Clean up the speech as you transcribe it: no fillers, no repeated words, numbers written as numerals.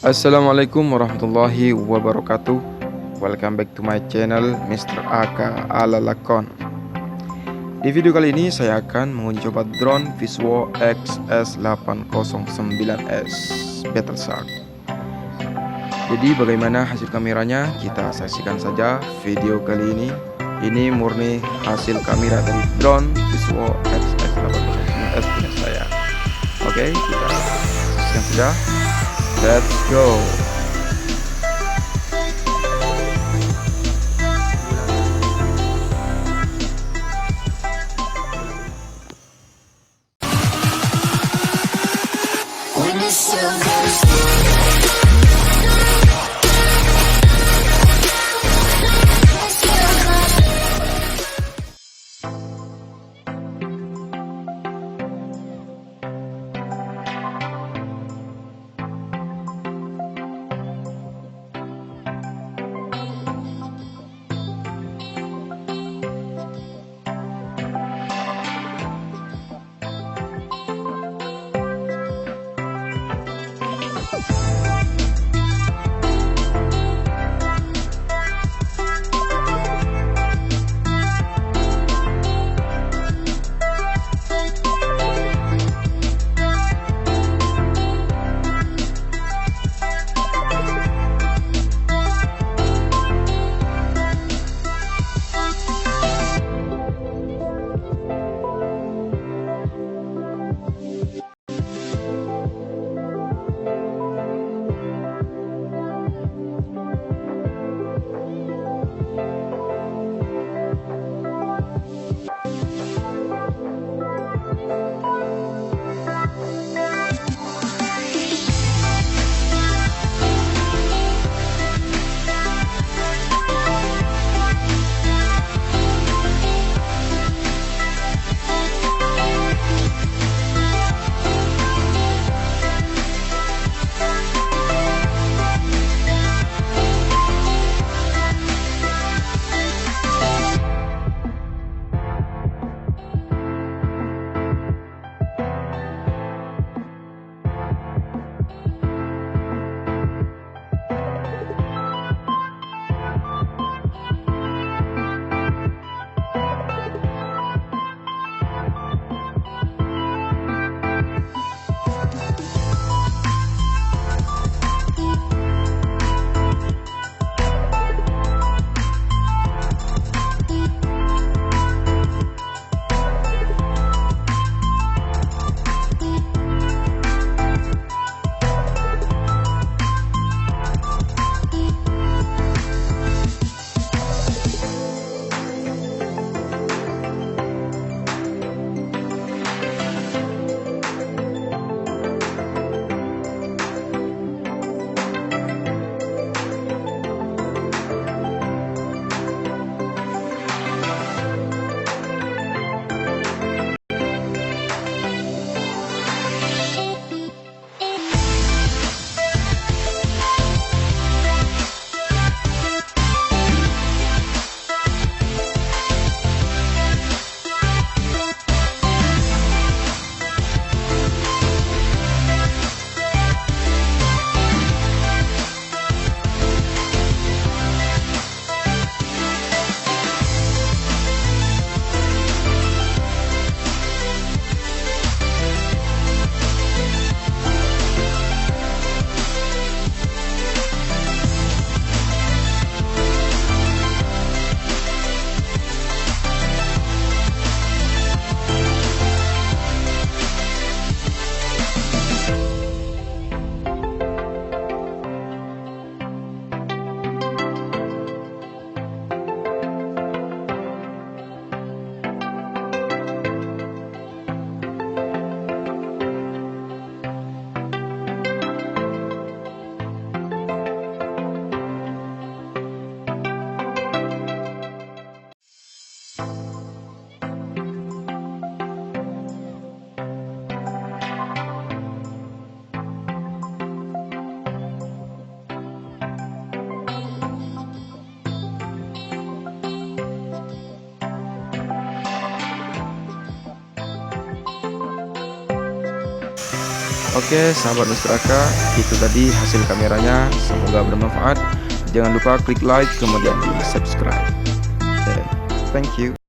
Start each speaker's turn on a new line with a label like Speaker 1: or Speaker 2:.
Speaker 1: Assalamualaikum warahmatullahi wabarakatuh. Welcome back to my channel Mr. Aka ala lakon. Di video kali ini saya akan menguji coba drone Visuo XS809S Battle Shark. Jadi bagaimana hasil kameranya, kita saksikan saja video kali ini. Ini murni hasil kamera dari drone Visuo XS809S punya saya. Oke, kita saksikan saja. Let's go. Oke sahabat masyarakat, itu tadi hasil kameranya, semoga bermanfaat. Jangan lupa klik like kemudian di subscribe. Oke, thank you.